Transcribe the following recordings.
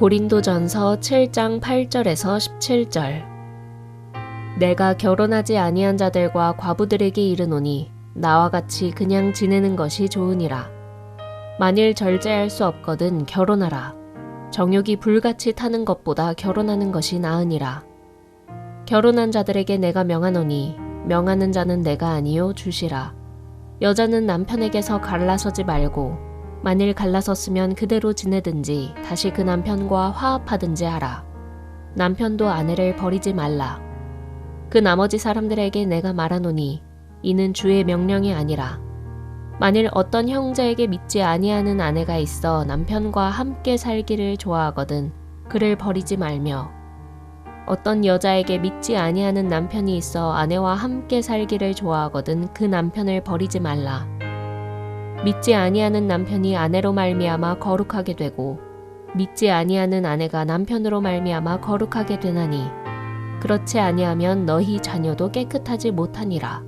고린도전서 7장 8절에서 17절. 내가 결혼하지 아니한 자들과 과부들에게 이르노니 나와 같이 그냥 지내는 것이 좋으니라. 만일 절제할 수 없거든 결혼하라. 정욕이 불같이 타는 것보다 결혼하는 것이 나으니라. 결혼한 자들에게 내가 명하노니 명하는 자는 내가 아니요 주시라. 여자는 남편에게서 갈라서지 말고 만일 갈라섰으면 그대로 지내든지 다시 그 남편과 화합하든지 하라. 남편도 아내를 버리지 말라. 그 나머지 사람들에게 내가 말하노니 이는 주의 명령이 아니라. 만일 어떤 형제에게 믿지 아니하는 아내가 있어 남편과 함께 살기를 좋아하거든 그를 버리지 말며, 어떤 여자에게 믿지 아니하는 남편이 있어 아내와 함께 살기를 좋아하거든 그 남편을 버리지 말라. 믿지 아니하는 남편이 아내로 말미암아 거룩하게 되고 믿지 아니하는 아내가 남편으로 말미암아 거룩하게 되나니 그렇지 아니하면 너희 자녀도 깨끗하지 못하니라.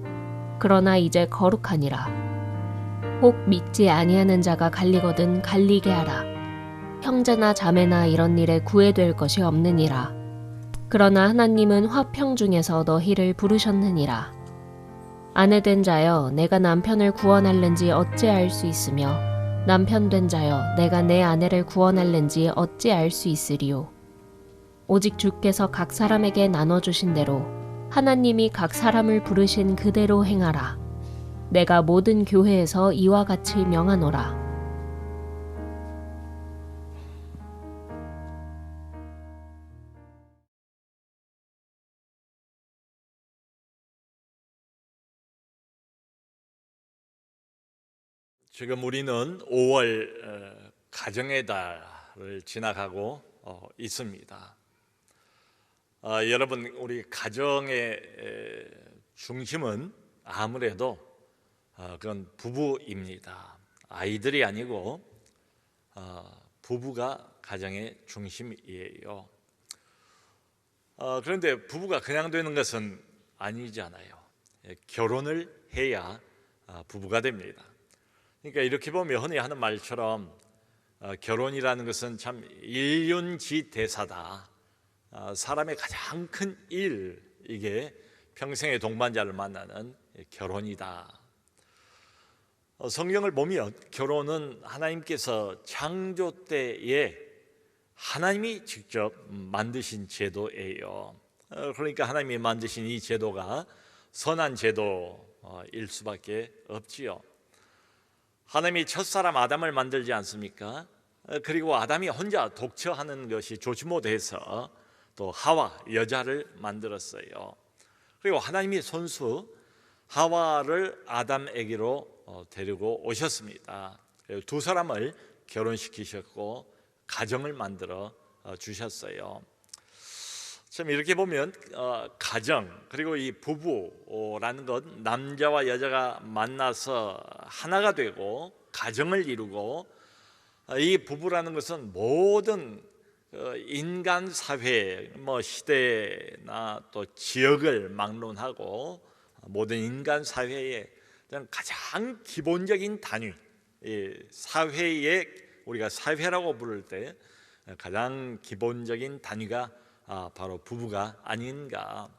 그러나 이제 거룩하니라. 혹 믿지 아니하는 자가 갈리거든 갈리게 하라. 형제나 자매나 이런 일에 구애될 것이 없느니라. 그러나 하나님은 화평 중에서 너희를 부르셨느니라. 아내된 자여 내가 남편을 구원할는지 어찌 알 수 있으며 남편된 자여 내가 내 아내를 구원할는지 어찌 알 수 있으리요. 오직 주께서 각 사람에게 나눠주신 대로 하나님이 각 사람을 부르신 그대로 행하라. 내가 모든 교회에서 이와 같이 명하노라. 지금 우리는 5월 가정의 달을 지나가고 있습니다. 여러분, 우리 가정의 중심은 아무래도 그건 부부입니다. 아이들이 아니고 부부가 가정의 중심이에요. 그런데 부부가 그냥 되는 것은 아니잖아요. 결혼을 해야 부부가 됩니다. 그러니까 이렇게 보면 흔히 하는 말처럼 결혼이라는 것은 참 일륜지대사다. 사람의 가장 큰 일, 이게 평생의 동반자를 만나는 결혼이다. 성경을 보면 결혼은 하나님께서 창조 때에 하나님이 직접 만드신 제도예요. 그러니까 하나님이 만드신 이 제도가 선한 제도일 수밖에 없지요. 하나님이 첫사람 아담을 만들지 않습니까? 그리고 아담이 혼자 독처하는 것이 좋지 못해서 또 하와, 여자를 만들었어요. 그리고 하나님이 손수 하와를 아담에게로 데리고 오셨습니다. 두 사람을 결혼시키셨고 가정을 만들어 주셨어요. 참 이렇게 보면 가정, 그리고 이 부부라는 것, 남자와 여자가 만나서 하나가 되고 가정을 이루고, 이 부부라는 것은 모든 인간 사회, 시대나 또 지역을 막론하고 모든 인간 사회의 가장 기본적인 단위, 사회에 우리가 사회라고 부를 때 가장 기본적인 단위가 바로 부부가 아닌가.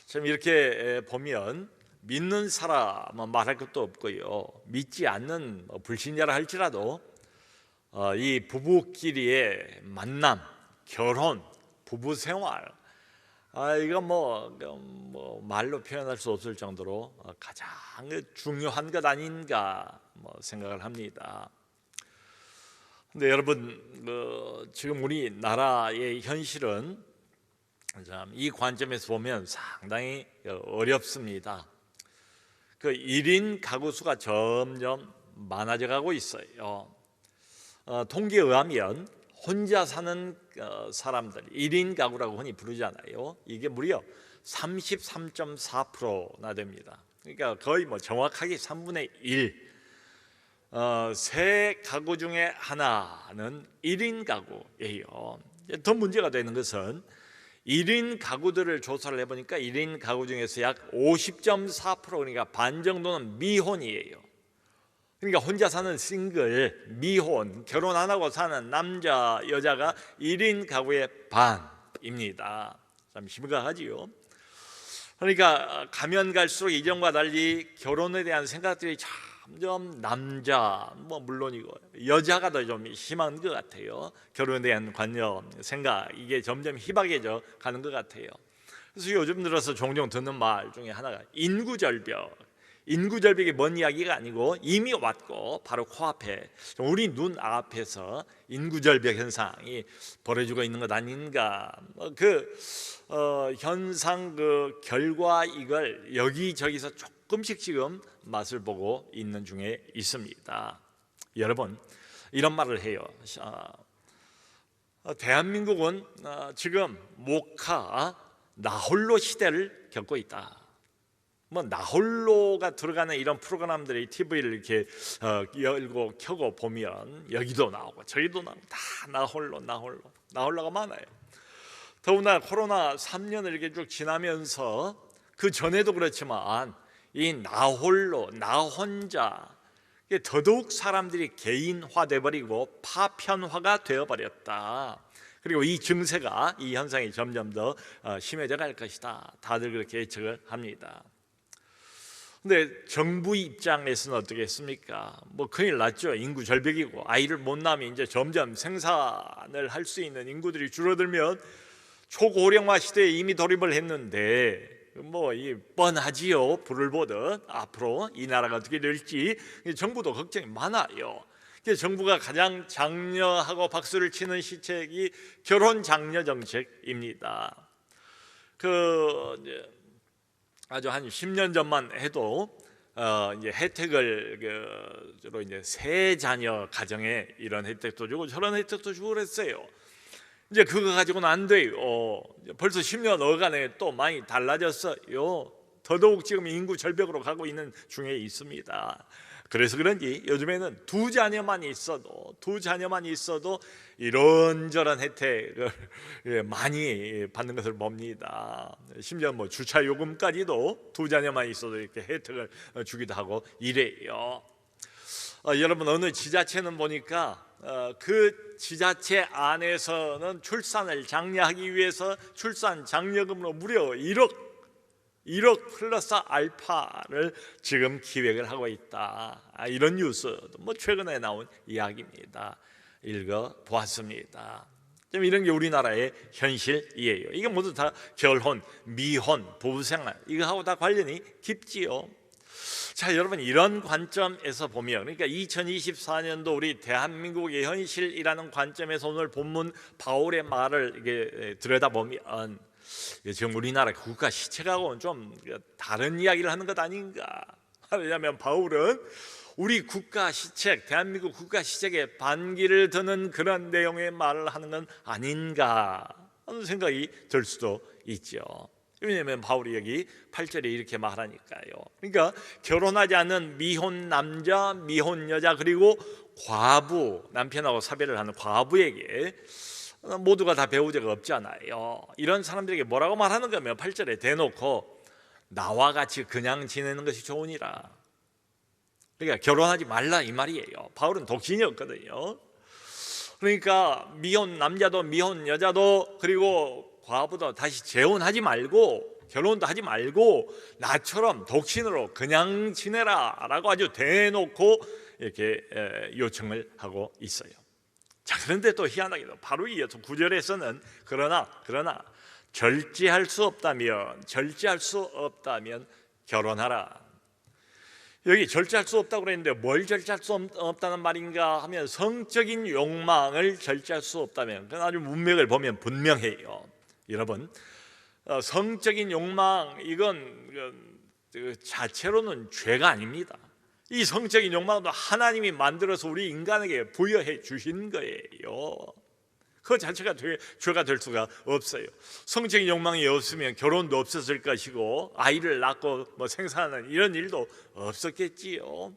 참 이렇게 보면 믿는 사람은 말할 것도 없고요, 믿지 않는 불신자라 할지라도 이 부부끼리의 만남, 결혼, 부부 생활, 이거 말로 표현할 수 없을 정도로 가장 중요한 것 아닌가 생각을 합니다. 근데 여러분, 지금 우리나라의 현실은 이 관점에서 보면 상당히 어렵습니다. 그 1인 가구 수가 점점 많아져 가고 있어요. 통계에 의하면 혼자 사는 사람들, 1인 가구라고 흔히 부르잖아요. 이게 무려 33.4%나 됩니다. 그러니까 거의 정확하게 3분의 1, 세 가구 중에 하나는 1인 가구예요. 더 문제가 되는 것은 1인 가구들을 조사를 해보니까 1인 가구 중에서 약 50.4%, 그러니까 반 정도는 미혼이에요. 그러니까 혼자 사는 싱글, 미혼, 결혼 안 하고 사는 남자, 여자가 1인 가구의 반입니다. 참 심각하지요. 그러니까 가면 갈수록 이전과 달리 결혼에 대한 생각들이 점점 남자, 물론이고 여자가 더 좀 심한 것 같아요. 결혼에 대한 관념, 생각 이게 점점 희박해져 가는 것 같아요. 그래서 요즘 들어서 종종 듣는 말 중에 하나가 인구절벽. 인구절벽이 먼 이야기가 아니고 이미 왔고 바로 코앞에 우리 눈 앞에서 인구절벽 현상이 벌어지고 있는 것 아닌가. 현상 그 결과 이걸 여기저기서 조금씩 지금 맛을 보고 있는 중에 있습니다. 여러분 이런 말을 해요. 대한민국은 지금 모카 나홀로 시대를 겪고 있다. 나홀로가 들어가는 이런 프로그램들이 TV를 이렇게 열고 켜고 보면 여기도 나오고 저기도 나오고 다 나홀로가 많아요. 더구나 코로나 3년을 이렇게 쭉 지나면서 그 전에도 그렇지만 이 나홀로 나 혼자 더더욱 사람들이 개인화돼 버리고 파편화가 되어 버렸다. 그리고 이 증세가 이 현상이 점점 더 심해져 갈 것이다. 다들 그렇게 예측을 합니다. 근데 정부 입장에서는 어떻겠습니까? 큰일 났죠. 인구 절벽이고 아이를 못 낳으면 이제 점점 생산을 할 수 있는 인구들이 줄어들면 초고령화 시대에 이미 돌입을 했는데 이 뻔하지요. 불을 보듯 앞으로 이 나라가 어떻게 될지 정부도 걱정이 많아요. 그래서 정부가 가장 장려하고 박수를 치는 시책이 결혼 장려 정책입니다. 아주 한 10년 전만 해도 이제 혜택을 주로 이제 세 자녀 가정에 이런 혜택도 주고 저런 혜택도 주고 그랬어요. 이제 그거 가지고는 안 돼요. 벌써 10년 어간에 또 많이 달라졌어요. 더더욱 지금 인구 절벽으로 가고 있는 중에 있습니다. 그래서 그런지 요즘에는 두 자녀만 있어도 이런저런 혜택을 많이 받는 것을 봅니다. 심지어 주차 요금까지도 두 자녀만 있어도 이렇게 혜택을 주기도 하고 이래요. 여러분 어느 지자체는 보니까 그 지자체 안에서는 출산을 장려하기 위해서 출산 장려금으로 무려 1억 플러스 알파를 지금 기획을 하고 있다. 이런 뉴스도 최근에 나온 이야기입니다. 읽어보았습니다. 좀 이런 게 우리나라의 현실이에요. 이게 모두 다 결혼, 미혼, 부부생활 이거하고 다 관련이 깊지요. 자, 여러분 이런 관점에서 보면 그러니까 2024년도 우리 대한민국의 현실이라는 관점에서 오늘 본문 바울의 말을 이게 들여다보면 지금 우리나라 국가 시책하고는 좀 다른 이야기를 하는 것 아닌가. 왜냐하면 바울은 우리 국가 시책, 대한민국 국가 시책에 반기를 드는 그런 내용의 말을 하는 건 아닌가 하는 생각이 들 수도 있죠. 왜냐하면 바울이 여기 8절에 이렇게 말하니까요. 그러니까 결혼하지 않는 미혼 남자, 미혼 여자 그리고 과부, 남편하고 사별을 하는 과부에게 모두가 다 배우자가 없잖아요. 이런 사람들에게 뭐라고 말하는 거면 8절에 대놓고 나와 같이 그냥 지내는 것이 좋으니라. 그러니까 결혼하지 말라 이 말이에요. 바울은 독신이었거든요. 그러니까 미혼 남자도 미혼 여자도 그리고 과부도 다시 재혼하지 말고 결혼도 하지 말고 나처럼 독신으로 그냥 지내라 라고 아주 대놓고 이렇게 요청을 하고 있어요. 자, 그런데 또 희한하게도 바로 이어서 9절에서는 그러나 절제할 수 없다면 결혼하라. 여기 절제할 수 없다고 그랬는데 뭘 절제할 수 없다는 말인가 하면 성적인 욕망을 절제할 수 없다면 그건 아주 문맥을 보면 분명해요. 여러분 성적인 욕망 이건 그 자체로는 죄가 아닙니다. 이 성적인 욕망도 하나님이 만들어서 우리 인간에게 부여해 주신 거예요. 그 자체가 죄가 될 수가 없어요. 성적인 욕망이 없으면 결혼도 없었을 것이고 아이를 낳고 생산하는 이런 일도 없었겠지요.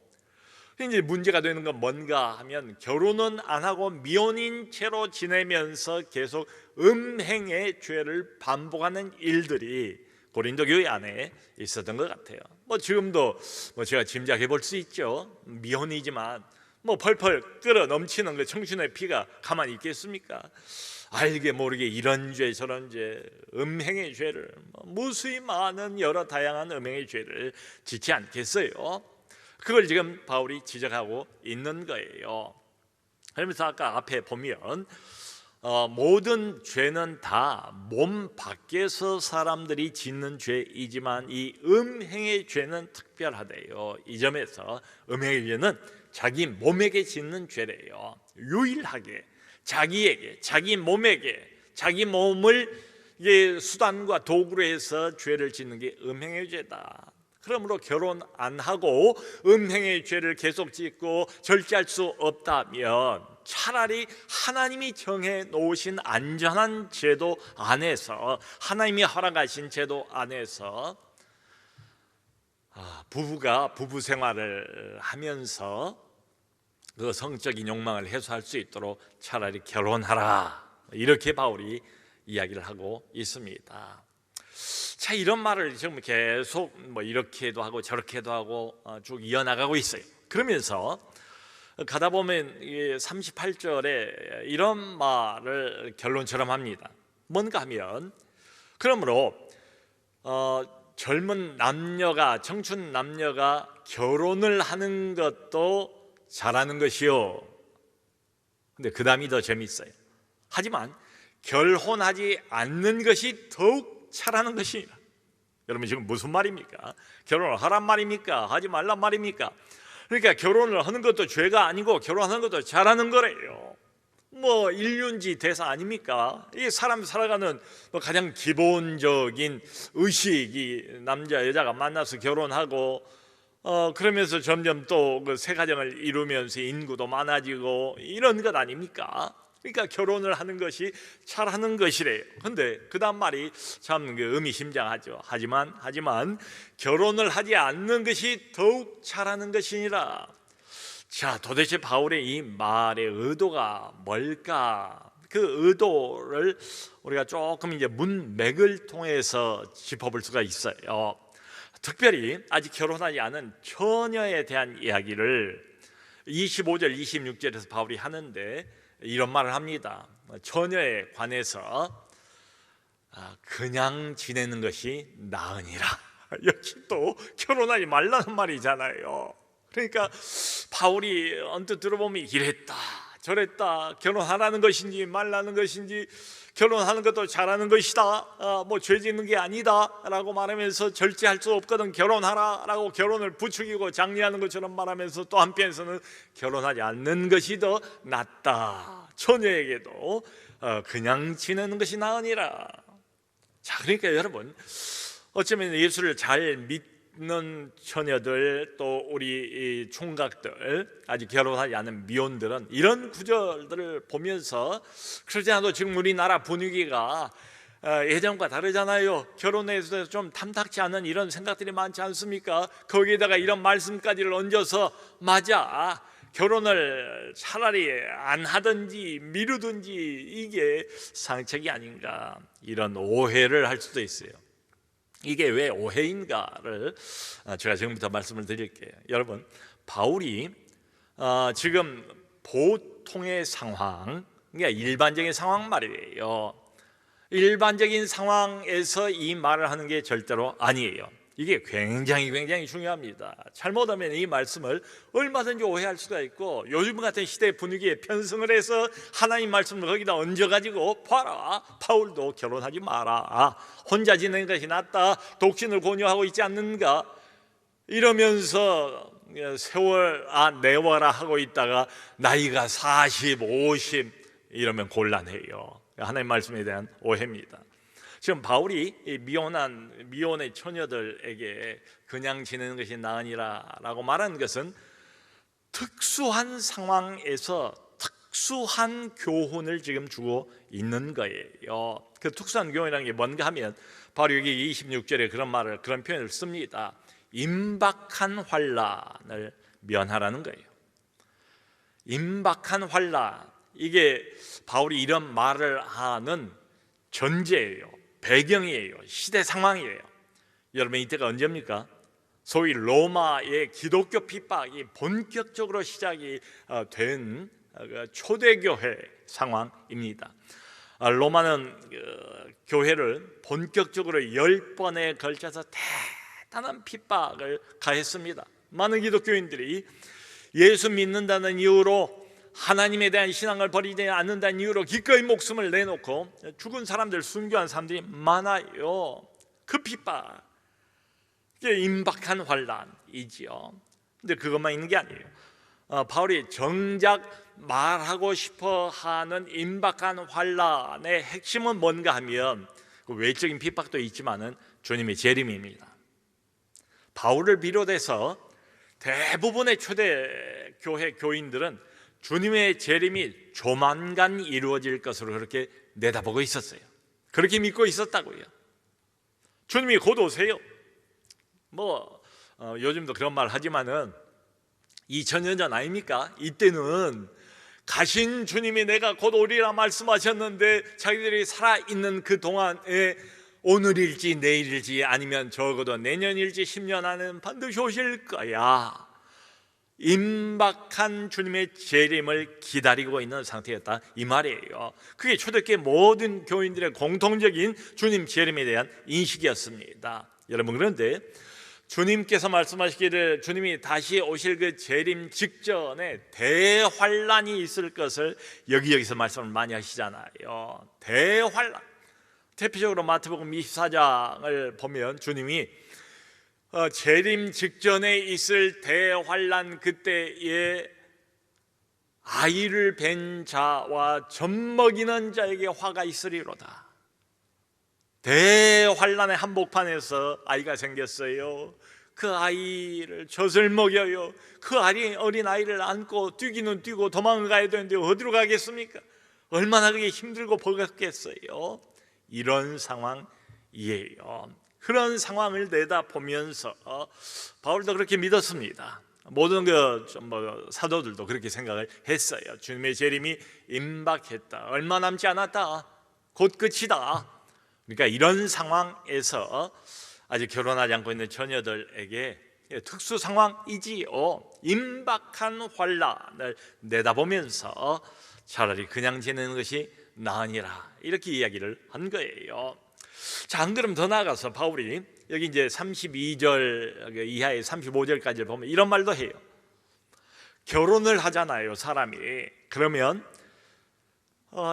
이제 문제가 되는 건 뭔가 하면 결혼은 안 하고 미혼인 채로 지내면서 계속 음행의 죄를 반복하는 일들이 고린도 교회 안에 있었던 것 같아요. 뭐 지금도 뭐 제가 짐작해 볼 수 있죠. 미혼이지만 뭐 펄펄 끓어 넘치는 그 청춘의 피가 가만히 있겠습니까? 알게 모르게 이런 죄 저런 죄, 음행의 죄를 무수히 많은 여러 다양한 음행의 죄를 짓지 않겠어요? 그걸 지금 바울이 지적하고 있는 거예요. 그러면서 아까 앞에 보면 모든 죄는 다 몸 밖에서 사람들이 짓는 죄이지만 이 음행의 죄는 특별하대요. 이 점에서 음행의 죄는 자기 몸에게 짓는 죄래요. 유일하게 자기에게, 자기 몸에게, 자기 몸을 수단과 도구로 해서 죄를 짓는 게 음행의 죄다. 그러므로 결혼 안 하고 음행의 죄를 계속 짓고 절제할 수 없다면 차라리 하나님이 정해 놓으신 안전한 제도 안에서, 하나님이 허락하신 제도 안에서 부부가 부부 생활을 하면서 그 성적인 욕망을 해소할 수 있도록 차라리 결혼하라, 이렇게 바울이 이야기를 하고 있습니다. 자, 이런 말을 지금 계속 뭐 이렇게도 하고 저렇게도 하고 쭉 이어나가고 있어요. 그러면서 가다 보면 38절에 이런 말을 결론처럼 합니다. 뭔가 하면, 그러므로 젊은 남녀가, 청춘 남녀가 결혼을 하는 것도 잘하는 것이요. 근데 그 다음이 더 재밌어요. 하지만 결혼하지 않는 것이 더욱 잘하는 것이니라. 여러분 지금 무슨 말입니까? 결혼을 하란 말입니까? 하지 말란 말입니까? 그러니까 결혼을 하는 것도 죄가 아니고 결혼하는 것도 잘하는 거래요. 뭐 일륜지 대사 아닙니까? 이 사람 살아가는 가장 기본적인 의식이 남자 여자가 만나서 결혼하고 그러면서 점점 또 그 새 가정을 이루면서 인구도 많아지고 이런 것 아닙니까? 그러니까 결혼을 하는 것이 잘하는 것이래요. 근데 그 다음 말이 참 의미심장하죠. 하지만 결혼을 하지 않는 것이 더욱 잘하는 것이니라. 자, 도대체 바울의 이 말의 의도가 뭘까? 그 의도를 우리가 조금 이제 문맥을 통해서 짚어볼 수가 있어요. 특별히 아직 결혼하지 않은 처녀에 대한 이야기를 25절, 26절에서 바울이 하는데 이런 말을 합니다. 처녀에 관해서 그냥 지내는 것이 나으니라. 역시 또 결혼하지 말라는 말이잖아요. 그러니까 바울이 언뜻 들어보면 이랬다 저랬다, 결혼하라는 것인지 말라는 것인지, 결혼하는 것도 잘하는 것이다, 뭐 죄 짓는 게 아니다 라고 말하면서 절제할 수 없거든 결혼하라 라고 결혼을 부추기고 장려하는 것처럼 말하면서 또 한편에서는 결혼하지 않는 것이 더 낫다, 처녀에게도 그냥 지내는 것이 나으니라. 자, 그러니까 여러분 어쩌면 예수를 잘 믿는 처녀들, 또 우리 총각들, 아직 결혼하지 않은 미혼들은 이런 구절들을 보면서 그러지 않아도 지금 우리나라 분위기가 예전과 다르잖아요. 결혼에 대해서 좀 탐탁지 않은 이런 생각들이 많지 않습니까? 거기에다가 이런 말씀까지를 얹어서 맞아, 결혼을 차라리 안 하든지 미루든지 이게 상책이 아닌가, 이런 오해를 할 수도 있어요. 이게 왜 오해인가를 제가 지금부터 말씀을 드릴게요. 여러분, 바울이 지금 보통의 상황, 그러니까 일반적인 상황 말이에요. 일반적인 상황에서 이 말을 하는 게 절대로 아니에요. 이게 굉장히 중요합니다. 잘못하면 이 말씀을 얼마든지 오해할 수가 있고, 요즘 같은 시대 분위기에 편승을 해서 하나님 말씀을 거기다 얹어가지고 봐라, 바울도 결혼하지 마라, 혼자 지내는 것이 낫다, 독신을 권유하고 있지 않는가, 이러면서 세월 내워라 하고 있다가 나이가 40, 50 이러면 곤란해요. 하나님 말씀에 대한 오해입니다. 지금 바울이 미혼의 처녀들에게 그냥 지내는 것이 나으니라 라고 말하는 것은 특수한 상황에서 특수한 교훈을 지금 주고 있는 거예요. 그 특수한 교훈이라는 게 뭔가 하면 바로 여기 26절에 그런 표현을 씁니다. 임박한 환난을 면하라는 거예요. 임박한 환난, 이게 바울이 이런 말을 하는 전제예요. 배경이에요. 시대 상황이에요. 여러분, 이때가 언제입니까? 소위 로마의 기독교 핍박이 본격적으로 시작이 된 초대교회 상황입니다. 로마는 교회를 본격적으로 10번에 걸쳐서 대단한 핍박을 가했습니다. 많은 기독교인들이 예수 믿는다는 이유로, 하나님에 대한 신앙을 버리지 않는다는 이유로 기꺼이 목숨을 내놓고 죽은 사람들, 순교한 사람들이 많아요. 그 핍박, 이게 임박한 환란이지요. 근데 그것만 있는 게 아니에요. 바울이 정작 말하고 싶어하는 임박한 환란의 핵심은 뭔가 하면 그 외적인 핍박도 있지만은 주님의 재림입니다. 바울을 비롯해서 대부분의 초대교회 교인들은 주님의 재림이 조만간 이루어질 것으로 그렇게 내다보고 있었어요. 그렇게 믿고 있었다고요. 주님이 곧 오세요. 요즘도 그런 말 하지만은 2000년 전 아닙니까? 이때는 가신 주님이 내가 곧 오리라 말씀하셨는데 자기들이 살아있는 그 동안에 오늘일지 내일일지 아니면 적어도 내년일지 10년 안에는 반드시 오실 거야. 임박한 주님의 재림을 기다리고 있는 상태였다, 이 말이에요. 그게 초대교회 모든 교인들의 공통적인 주님 재림에 대한 인식이었습니다. 여러분, 그런데 주님께서 말씀하시기를 주님이 다시 오실 그 재림 직전에 대환란이 있을 것을 여기저기서 말씀을 많이 하시잖아요. 대환란. 대표적으로 마태복음 24장을 보면 주님이 재림 직전에 있을 대환란 그때에 아이를 뵌 자와 젖먹이는 자에게 화가 있으리로다. 대환란의 한복판에서 아이가 생겼어요. 그 아이를 젖을 먹여요. 그 어린 아이를 안고 뛰기는 뛰고 도망을 가야 되는데 어디로 가겠습니까? 얼마나 그게 힘들고 버겁겠어요. 이런 상황이에요. 그런 상황을 내다보면서 바울도 그렇게 믿었습니다. 모든 사도들도 그렇게 생각을 했어요. 주님의 재림이 임박했다. 얼마 남지 않았다. 곧 끝이다. 그러니까 이런 상황에서 아직 결혼하지 않고 있는 처녀들에게 특수 상황이지요. 임박한 환란을 내다보면서 차라리 그냥 지내는 것이 나으니라, 이렇게 이야기를 한 거예요. 자, 안 그러면 더 나아가서 바울이 여기 이제 32절 이하의 35절까지를 보면 이런 말도 해요. 결혼을 하잖아요, 사람이. 그러면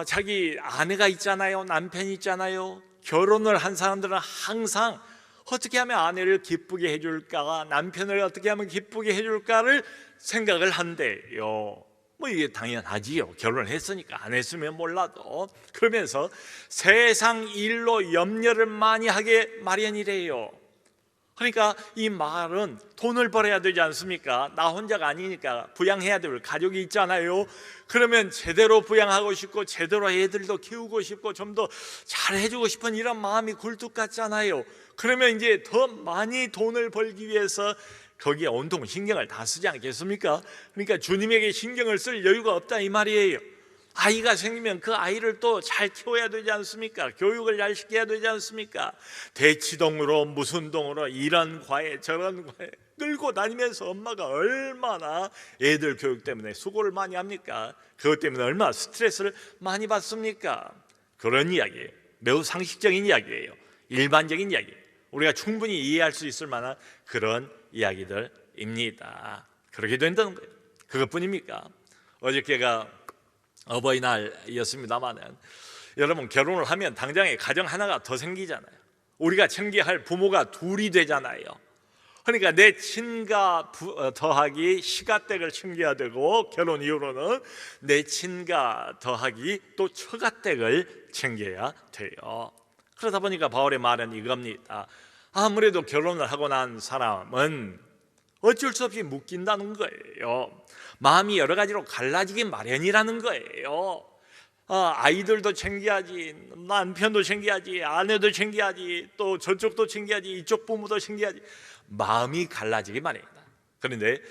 자기 아내가 있잖아요, 남편이 있잖아요. 결혼을 한 사람들은 항상 어떻게 하면 아내를 기쁘게 해줄까, 남편을 어떻게 하면 기쁘게 해줄까를 생각을 한대요. 이게 당연하지요. 결혼을 했으니까. 안 했으면 몰라도. 그러면서 세상 일로 염려를 많이 하게 마련이래요. 그러니까 이 말은 돈을 벌어야 되지 않습니까? 나 혼자가 아니니까 부양해야 될 가족이 있잖아요. 그러면 제대로 부양하고 싶고 제대로 애들도 키우고 싶고 좀 더 잘해주고 싶은 이런 마음이 굴뚝 같잖아요. 그러면 이제 더 많이 돈을 벌기 위해서 거기에 온통 신경을 다 쓰지 않겠습니까? 그러니까 주님에게 신경을 쓸 여유가 없다, 이 말이에요. 아이가 생기면 그 아이를 또 잘 키워야 되지 않습니까? 교육을 잘 시켜야 되지 않습니까? 대치동으로 무슨 동으로 이런 과외 저런 과외 끌고 다니면서 엄마가 얼마나 애들 교육 때문에 수고를 많이 합니까? 그것 때문에 얼마나 스트레스를 많이 받습니까? 그런 이야기예요. 매우 상식적인 이야기예요. 일반적인 이야기예요. 우리가 충분히 이해할 수 있을 만한 그런 이야기들입니다. 그렇게 된다는 거예요. 그것뿐입니까? 어저께가 어버이날이었습니다만은 여러분, 결혼을 하면 당장에 가정 하나가 더 생기잖아요. 우리가 챙겨야 할 부모가 둘이 되잖아요. 그러니까 내 친가 더하기 시가댁을 챙겨야 되고, 결혼 이후로는 내 친가 더하기 또 처가댁을 챙겨야 돼요. 그러다 보니까 바울의 말은 이겁니다. 아무래도 결혼을 하고 난 사람은 어쩔 수 없이 묶인다는 거예요. 마음이 여러 가지로 갈라지기 마련이라는 거예요. 아이들도 챙겨야지, 남편도 챙겨야지, 아내도 챙겨야지, 또 저쪽도 챙겨야지, 이쪽 부모도 챙겨야지. 마음이 갈라지기 마련이다. 그런데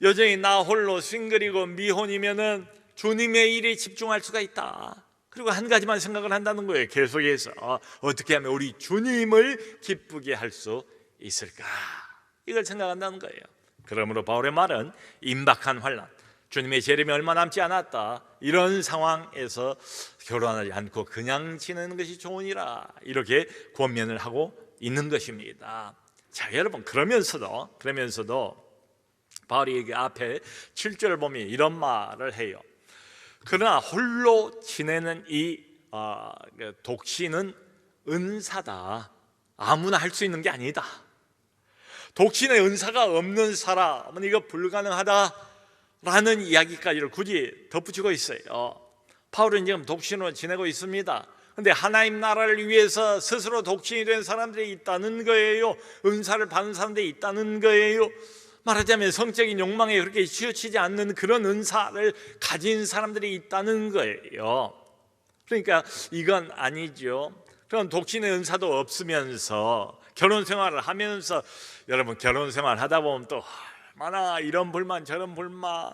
여전히 나 홀로 싱글이고 미혼이면은 주님의 일에 집중할 수가 있다. 그리고 한 가지만 생각을 한다는 거예요. 계속해서 어떻게 하면 우리 주님을 기쁘게 할 수 있을까? 이걸 생각한다는 거예요. 그러므로 바울의 말은 임박한 환난, 주님의 재림이 얼마 남지 않았다, 이런 상황에서 결혼하지 않고 그냥 지내는 것이 좋으니라, 이렇게 권면을 하고 있는 것입니다. 자, 여러분, 그러면서도 바울이 여기 앞에 7절을 보면 이런 말을 해요. 그러나 홀로 지내는 이 독신은 은사다. 아무나 할 수 있는 게 아니다. 독신의 은사가 없는 사람은 이거 불가능하다라는 이야기까지를 굳이 덧붙이고 있어요. 바울은 지금 독신으로 지내고 있습니다. 근데 하나님 나라를 위해서 스스로 독신이 된 사람들이 있다는 거예요. 은사를 받은 사람들이 있다는 거예요. 말하자면 성적인 욕망에 그렇게 치우치지 않는 그런 은사를 가진 사람들이 있다는 거예요. 그러니까 이건 아니죠. 그런 독신의 은사도 없으면서 결혼 생활을 하면서, 여러분, 결혼 생활 하다 보면 또 얼마나 이런 불만 저런 불만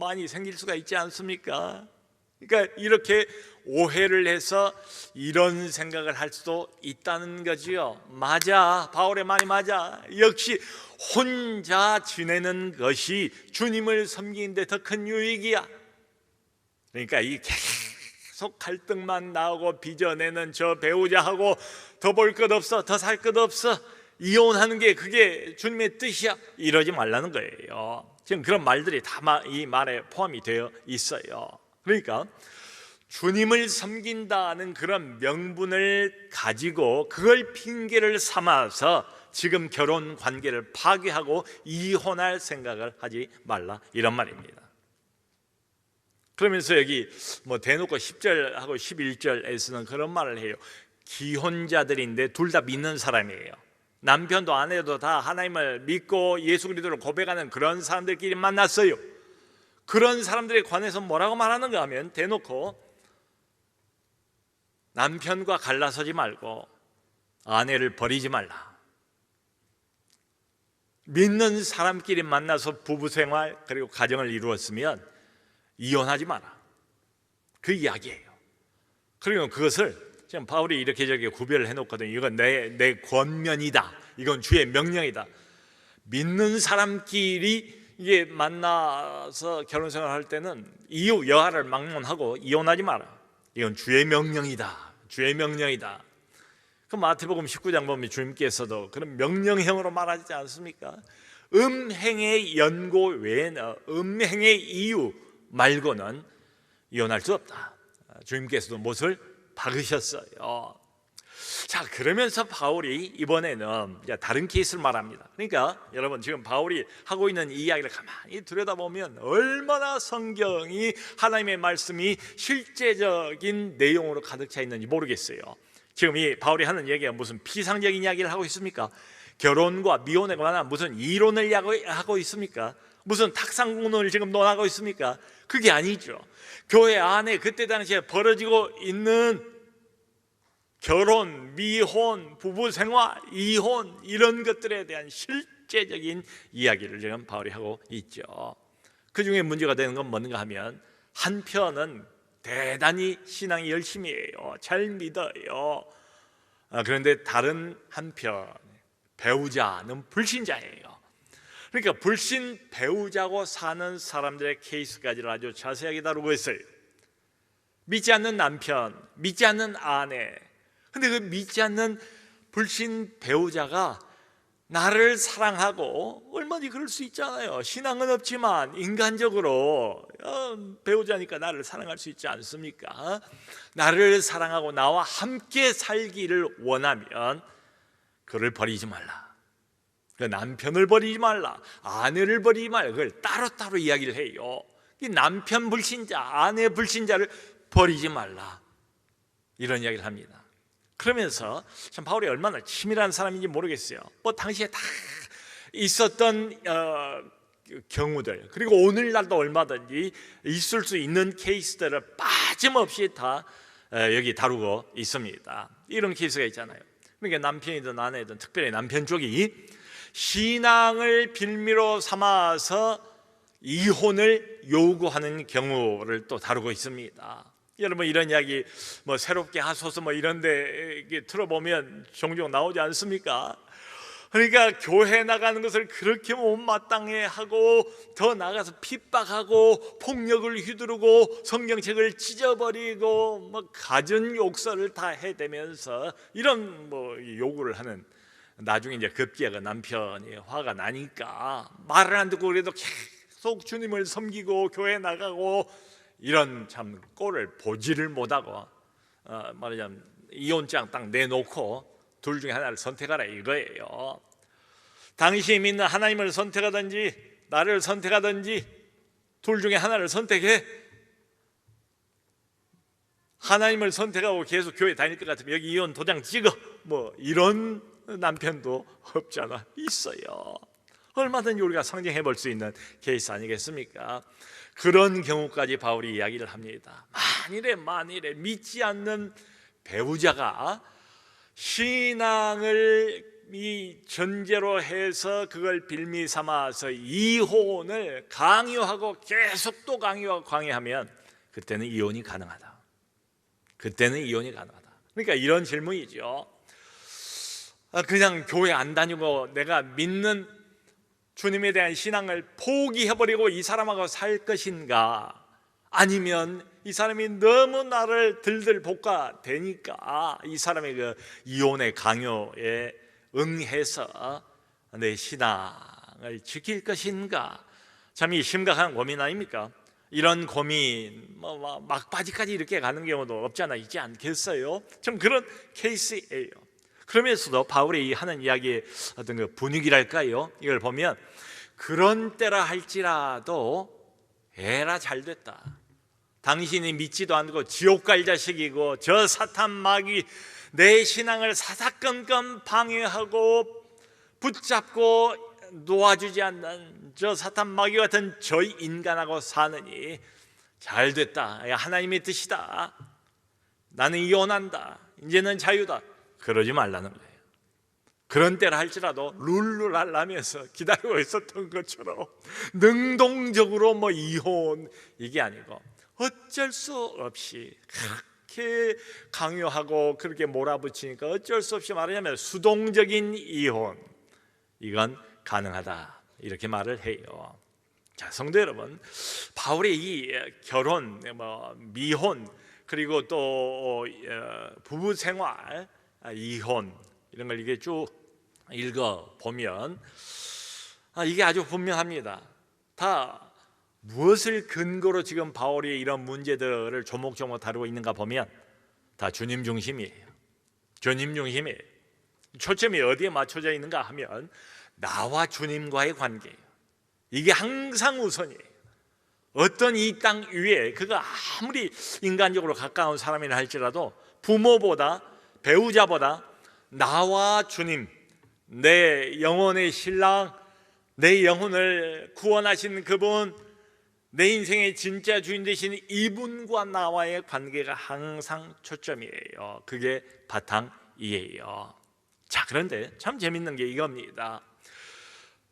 많이 생길 수가 있지 않습니까? 그러니까 이렇게 오해를 해서 이런 생각을 할 수도 있다는 거지요. 맞아, 바울의 말이 맞아. 역시 혼자 지내는 것이 주님을 섬기는 데 더 큰 유익이야. 그러니까 이 계속 갈등만 나오고 빚어내는 저 배우자하고 더 볼 것 없어, 더 살 것 없어, 이혼하는 게 그게 주님의 뜻이야, 이러지 말라는 거예요. 지금 그런 말들이 다 이 말에 포함이 되어 있어요. 그러니까 주님을 섬긴다는 그런 명분을 가지고 그걸 핑계를 삼아서 지금 결혼 관계를 파괴하고 이혼할 생각을 하지 말라, 이런 말입니다. 그러면서 여기 대놓고 10절하고 11절에서는 그런 말을 해요. 기혼자들인데 둘 다 믿는 사람이에요. 남편도 아내도 다 하나님을 믿고 예수 그리스도를 고백하는 그런 사람들끼리 만났어요. 그런 사람들에 관해서 뭐라고 말하는가 하면, 대놓고 남편과 갈라서지 말고 아내를 버리지 말라. 믿는 사람끼리 만나서 부부생활 그리고 가정을 이루었으면 이혼하지 마라, 그 이야기예요. 그리고 그것을 지금 바울이 이렇게 저렇게 구별을 해놓거든요. 이건 내 권면이다, 이건 주의 명령이다. 믿는 사람끼리 이게 만나서 결혼생활 할 때는 이유 여하를 막론하고 이혼하지 마라, 이건 주의 명령이다, 주의 명령이다. 그 마태복음 19장 보면 주님께서도 그런 명령형으로 말하지 않습니까? 음행의 연고 외에는, 음행의 이유 말고는 이혼할 수 없다. 주님께서도 못을 박으셨어요. 자, 그러면서 바울이 이번에는 다른 케이스를 말합니다. 그러니까 여러분, 지금 바울이 하고 있는 이야기를 가만히 들여다보면 얼마나 성경이, 하나님의 말씀이 실제적인 내용으로 가득 차 있는지 모르겠어요. 지금 이 바울이 하는 얘기가 무슨 피상적인 이야기를 하고 있습니까? 결혼과 미혼에 관한 무슨 이론을 하고 있습니까? 무슨 탁상공론을 지금 논하고 있습니까? 그게 아니죠. 교회 안에 그때 당시에 벌어지고 있는 결혼, 미혼, 부부생활, 이혼, 이런 것들에 대한 실제적인 이야기를 지금 바울이 하고 있죠. 그 중에 문제가 되는 건 뭔가 하면, 한편은 대단히 신앙이 열심히 해요. 잘 믿어요. 그런데 다른 한편 배우자는 불신자예요. 그러니까 불신 배우자고 사는 사람들의 케이스까지를 아주 자세하게 다루고 있어요. 믿지 않는 남편, 믿지 않는 아내, 근데 그 믿지 않는 불신 배우자가 나를 사랑하고, 얼마나 그럴 수 있잖아요. 신앙은 없지만 인간적으로 배우자니까 나를 사랑할 수 있지 않습니까? 나를 사랑하고 나와 함께 살기를 원하면 그를 버리지 말라, 그 남편을 버리지 말라, 아내를 버리지 말라, 그걸 따로따로 이야기를 해요. 이 남편 불신자, 아내 불신자를 버리지 말라, 이런 이야기를 합니다. 그러면서 참 바울이 얼마나 치밀한 사람인지 모르겠어요. 당시에 다 있었던 경우들, 그리고 오늘날도 얼마든지 있을 수 있는 케이스들을 빠짐없이 다 여기 다루고 있습니다. 이런 케이스가 있잖아요. 그러니까 남편이든 아내든, 특별히 남편 쪽이 신앙을 빌미로 삼아서 이혼을 요구하는 경우를 또 다루고 있습니다. 여러분, 이런 이야기 새롭게 하소서 이런데 들어보면 종종 나오지 않습니까? 그러니까 교회 나가는 것을 그렇게 못마땅해 하고, 더 나가서 핍박하고 폭력을 휘두르고 성경책을 찢어버리고 뭐 가전 욕설을 다 해대면서 이런 뭐 요구를 하는, 나중에 이제 급기야가 남편이 화가 나니까 말을 안 듣고 그래도 계속 주님을 섬기고 교회 나가고, 이런 참 꼴을 보지를 못하고 말하자면 이혼장 딱 내놓고 둘 중에 하나를 선택하라 이거예요. 당신이 믿는 하나님을 선택하든지 나를 선택하든지 둘 중에 하나를 선택해. 하나님을 선택하고 계속 교회 다닐 것 같으면 여기 이혼 도장 찍어, 뭐 이런 남편도 없잖아, 있어요. 얼마든지 우리가 상정해 볼 수 있는 케이스 아니겠습니까? 그런 경우까지 바울이 이야기를 합니다. 만일에 믿지 않는 배우자가 신앙을 이 전제로 해서 그걸 빌미 삼아서 이혼을 강요하고 계속 또 강요하고 강요하면 그때는 이혼이 가능하다. 그러니까 이런 질문이죠. 그냥 교회 안 다니고 내가 믿는 주님에 대한 신앙을 포기해버리고 이 사람하고 살 것인가, 아니면 이 사람이 너무 나를 들들 볶아대니까 이 사람의 그 이혼의 강요에 응해서 내 신앙을 지킬 것인가. 참 이 심각한 고민 아닙니까? 이런 고민 막바지까지 이렇게 가는 경우도 없잖아 있지 않겠어요? 좀 그런 케이스예요. 그러면서도 바울이 하는 이야기의 어떤 그 분위기랄까요? 이걸 보면 그런 때라 할지라도 에라 잘됐다. 당신이 믿지도 않고 지옥 갈 자식이고 저 사탄 마귀 내 신앙을 사사건건 방해하고 붙잡고 놓아주지 않는 저 사탄 마귀 같은 저 인간하고 사느니 잘됐다. 하나님의 뜻이다. 나는 이혼한다. 이제는 자유다. 그러지 말라는 거예요. 그런 때라 할지라도 룰루랄라면서 기다리고 있었던 것처럼 능동적으로 뭐 이혼 이게 아니고 어쩔 수 없이 그렇게 강요하고 그렇게 몰아붙이니까 어쩔 수 없이 말하자면 수동적인 이혼, 이건 가능하다 이렇게 말을 해요. 자, 성도 여러분, 바울의 이 결혼, 미혼, 그리고 또 부부 생활, 이혼 이런 걸 이게 쭉 읽어 보면 이게 아주 분명합니다. 다 무엇을 근거로 지금 바울이 이런 문제들을 조목조목 다루고 있는가 보면 다 주님 중심이에요. 주님 중심이에요. 초점이 어디에 맞춰져 있는가 하면 나와 주님과의 관계예요. 이게 항상 우선이에요. 어떤 이 땅 위에 그가 아무리 인간적으로 가까운 사람이라 할지라도 부모보다 배우자보다 나와 주님, 내 영혼의 신랑, 내 영혼을 구원하신 그분, 내 인생의 진짜 주인 되신 이분과 나와의 관계가 항상 초점이에요. 그게 바탕이에요. 자, 그런데 참 재밌는 게 이겁니다.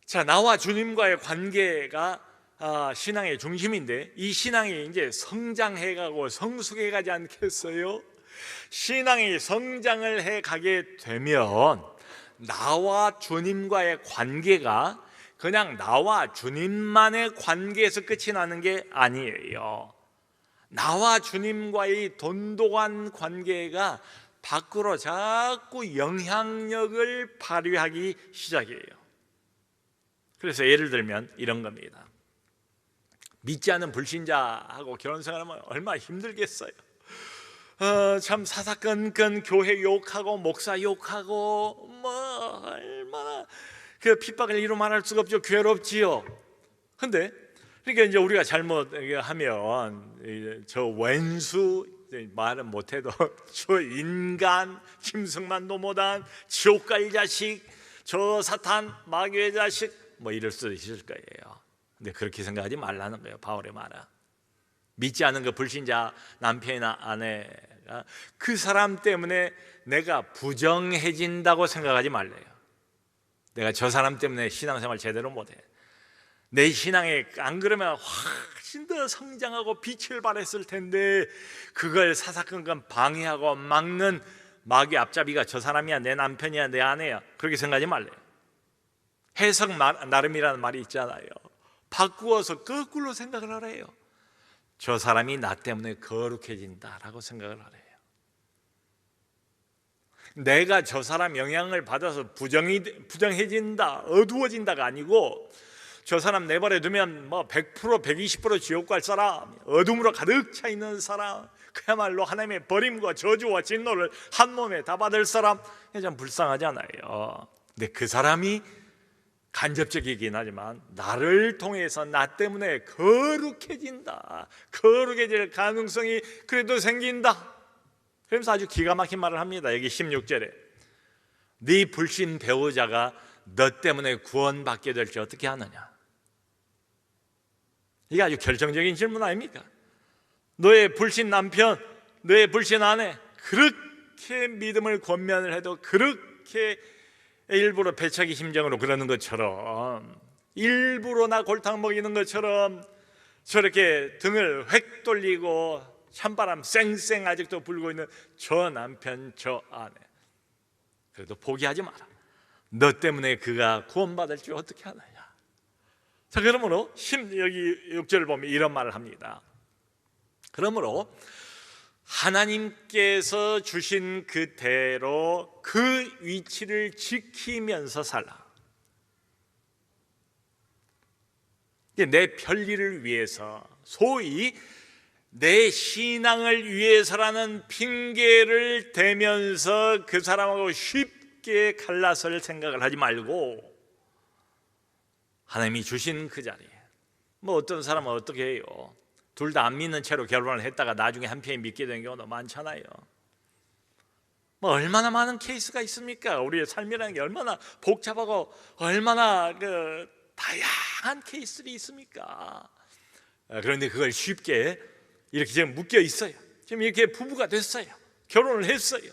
자, 나와 주님과의 관계가 신앙의 중심인데 이 신앙이 이제 성장해가고 성숙해가지 않겠어요? 신앙이 성장을 해가게 되면 나와 주님과의 관계가 그냥 나와 주님만의 관계에서 끝이 나는 게 아니에요. 나와 주님과의 돈독한 관계가 밖으로 자꾸 영향력을 발휘하기 시작해요. 그래서 예를 들면 이런 겁니다. 믿지 않는 불신자하고 결혼 생활하면 얼마나 힘들겠어요. 참 사사건건 교회 욕하고 목사 욕하고 뭐 얼마나 그 핍박을 이루 말할 수가 없죠. 괴롭지요. 근데 그러니까 이제 우리가 잘못하면 저 왼수 말은 못해도 저 인간 짐승만도 못한 지옥 갈 자식, 저 사탄 마귀의 자식 뭐 이럴 수도 있을 거예요. 근데 그렇게 생각하지 말라는 거예요. 바울의 말은 믿지 않는 그 불신자 남편이나 아내가 그 사람 때문에 내가 부정해진다고 생각하지 말래요. 내가 저 사람 때문에 신앙생활 제대로 못해. 내 신앙에 안 그러면 훨씬 더 성장하고 빛을 발했을 텐데 그걸 사사건건 방해하고 막는 마귀 앞잡이가 저 사람이야, 내 남편이야, 내 아내야, 그렇게 생각하지 말래요. 해석 나름이라는 말이 있잖아요. 바꾸어서 거꾸로 생각을 하래요. 저 사람이 나 때문에 거룩해진다라고 생각을 하래요. 내가 저 사람 영향을 받아서 부정해진다, 어두워진다가 아니고 저 사람 내버려 두면 뭐 100%, 120% 지옥 갈 사람, 어둠으로 가득 차 있는 사람, 그야말로 하나님의 버림과 저주와 진노를 한 몸에 다 받을 사람, 참 불쌍하잖아요. 근데 그 사람이 간접적이긴 하지만 나를 통해서 나 때문에 거룩해진다, 거룩해질 가능성이 그래도 생긴다. 그러면서 아주 기가 막힌 말을 합니다. 여기 16절에 네 불신 배우자가 너 때문에 구원받게 될지 어떻게 하느냐. 이게 아주 결정적인 질문 아닙니까? 너의 불신 남편, 너의 불신 아내 그렇게 믿음을 권면을 해도 그렇게 일부러 배척의 심정으로 그러는 것처럼, 일부러 나 골탕 먹이는 것처럼 저렇게 등을 획 돌리고 찬바람 쌩쌩 아직도 불고 있는 저 남편, 저 아내, 그래도 포기하지 마라. 너 때문에 그가 구원받을지 어떻게 하느냐. 자, 그러므로 여기 6절을 보면 이런 말을 합니다. 그러므로 하나님께서 주신 그대로 그 위치를 지키면서 살라. 내 편리를 위해서, 소위 내 신앙을 위해서라는 핑계를 대면서 그 사람하고 쉽게 갈라설 생각을 하지 말고 하나님이 주신 그 자리에, 뭐 어떤 사람은 어떻게 해요? 둘 다 안 믿는 채로 결혼을 했다가 나중에 한편이 믿게 되는 경우도 많잖아요. 뭐 얼마나 많은 케이스가 있습니까? 우리의 삶이라는 게 얼마나 복잡하고 얼마나 다양한 케이스들이 있습니까? 그런데 그걸 쉽게 이렇게 지금 묶여 있어요. 지금 이렇게 부부가 됐어요. 결혼을 했어요.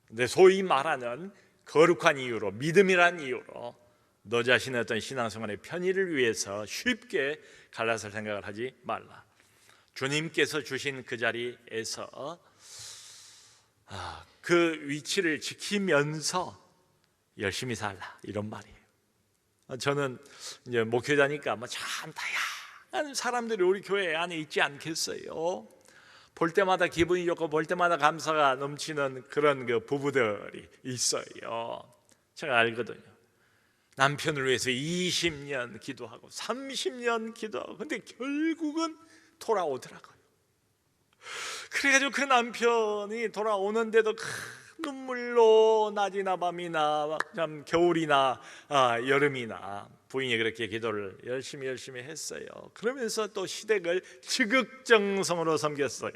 근데 소위 말하는 거룩한 이유로, 믿음이란 이유로 너 자신의 어떤 신앙생활의 편의를 위해서 쉽게 갈라설 생각을 하지 말라. 주님께서 주신 그 자리에서 그 위치를 지키면서 열심히 살라, 이런 말이에요. 저는 이제 목회자니까 참 다양한 사람들이 우리 교회 안에 있지 않겠어요? 볼 때마다 기분이 좋고 볼 때마다 감사가 넘치는 그런 그 부부들이 있어요. 제가 알거든요. 남편을 위해서 20년 기도하고 30년 기도하고, 근데 결국은 돌아오더라고요. 그래가지고 그 남편이 돌아오는데도 눈물로 낮이나 밤이나 참 겨울이나 여름이나 부인이 그렇게 기도를 열심히 했어요. 그러면서 또 시댁을 지극정성으로 섬겼어요.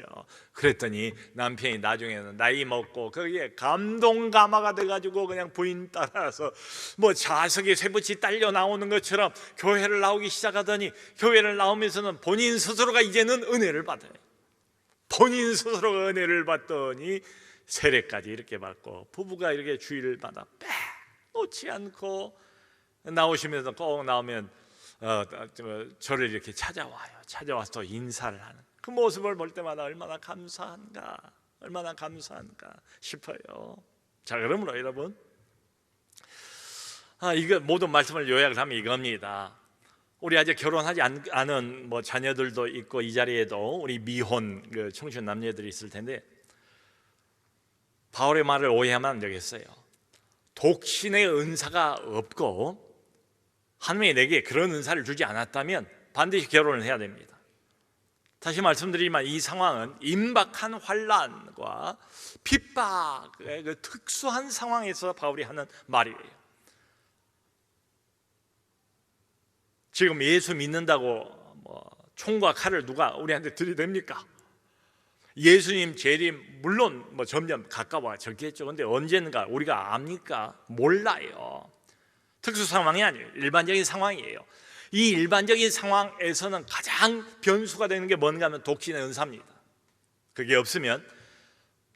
그랬더니 남편이 나중에는 나이 먹고 거기에 감동가마가 돼가지고 그냥 부인 따라서 뭐 자석에 쇠붙이 딸려 나오는 것처럼 교회를 나오기 시작하더니, 교회를 나오면서는 본인 스스로가 이제는 은혜를 받아요. 본인 스스로가 은혜를 받더니 세례까지 이렇게 받고, 부부가 이렇게 주의를 받아 빼놓지 않고 나오시면서 꼭 나오면 저를 이렇게 찾아와요. 찾아와서 또 인사를 하는 그 모습을 볼 때마다 얼마나 감사한가, 얼마나 감사한가 싶어요. 자, 그러므로 여러분, 이거 모든 말씀을 요약을 하면 이겁니다. 우리 아직 결혼하지 않은 뭐 자녀들도 있고, 이 자리에도 우리 미혼 청춘 남녀들이 있을 텐데, 바울의 말을 오해하면 안 되겠어요. 독신의 은사가 없고 하나님이 내게 그런 은사를 주지 않았다면 반드시 결혼을 해야 됩니다. 다시 말씀드리지만 이 상황은 임박한 환난과 핍박의 그 특수한 상황에서 바울이 하는 말이에요. 지금 예수 믿는다고 뭐 총과 칼을 누가 우리한테 들이댑니까? 예수님 재림 물론 뭐 점점 가까워졌겠죠. 근데 언젠가 우리가 압니까? 몰라요. 특수 상황이 아니에요. 일반적인 상황이에요. 이 일반적인 상황에서는 가장 변수가 되는 게 뭔가 하면 독신의 은사입니다. 그게 없으면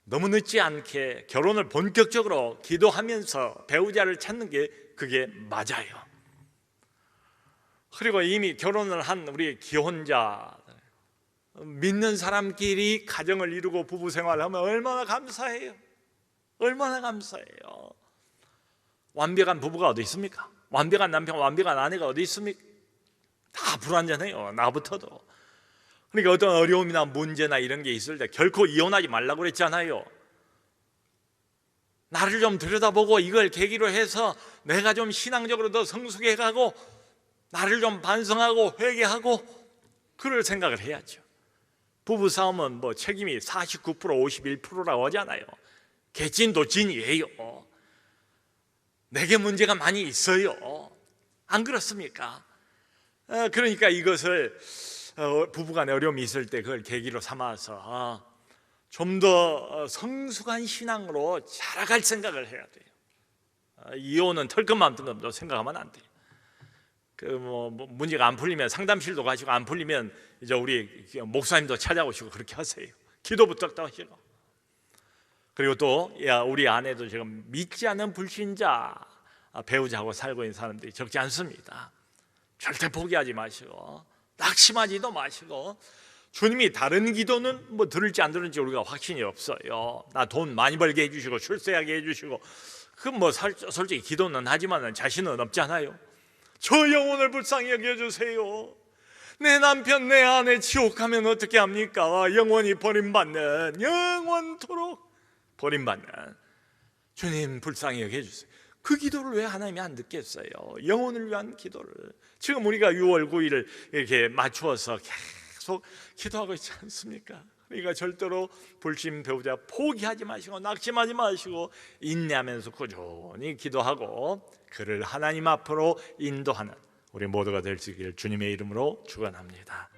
너무 늦지 않게 결혼을 본격적으로 기도하면서 배우자를 찾는 게 그게 맞아요. 그리고 이미 결혼을 한 우리 기혼자, 믿는 사람끼리 가정을 이루고 부부 생활을 하면 얼마나 감사해요. 얼마나 감사해요. 완벽한 부부가 어디 있습니까? 완벽한 남편, 완벽한 아내가 어디 있습니까? 다 불완전해요, 나부터도. 그러니까 어떤 어려움이나 문제나 이런 게 있을 때 결코 이혼하지 말라고 그랬잖아요. 나를 좀 들여다보고 이걸 계기로 해서 내가 좀 신앙적으로 더 성숙해가고 나를 좀 반성하고 회개하고 그럴 생각을 해야죠. 부부싸움은 뭐 책임이 49% 51%라고 하잖아요. 개찐도찐이에요. 내게 문제가 많이 있어요. 안 그렇습니까? 그러니까 이것을 부부간에 어려움이 있을 때 그걸 계기로 삼아서 좀 더 성숙한 신앙으로 자라갈 생각을 해야 돼요. 이혼은 털끝만 뜯어도 생각하면 안 돼요. 뭐 문제가 안 풀리면 상담실도 가시고 안 풀리면 이제 우리 목사님도 찾아오시고 그렇게 하세요. 기도 부탁도 하시고. 그리고 또 우리 아내도 지금 믿지 않는 불신자 배우자하고 살고 있는 사람들이 적지 않습니다. 절대 포기하지 마시고 낙심하지도 마시고 주님이 다른 기도는 뭐 들을지 안 들을지 우리가 확신이 없어요. 나 돈 많이 벌게 해주시고 출세하게 해주시고 그건 뭐 솔직히 기도는 하지만 자신은 없잖아요. 저 영혼을 불쌍히 여겨주세요. 내 남편 내 아내 지옥 가면 어떻게 합니까? 영원히 버림받는 영원토록 버림받는 주님 불쌍히 여겨주세요. 그 기도를 왜 하나님이 안 듣겠어요? 영혼을 위한 기도를. 지금 우리가 6월 9일을 이렇게 맞추어서 계속 기도하고 있지 않습니까? 그러니까 절대로 불신 배우자 포기하지 마시고 낙심하지 마시고 인내하면서 꾸준히 기도하고 그를 하나님 앞으로 인도하는 우리 모두가 될 수 있기를 주님의 이름으로 축원합니다.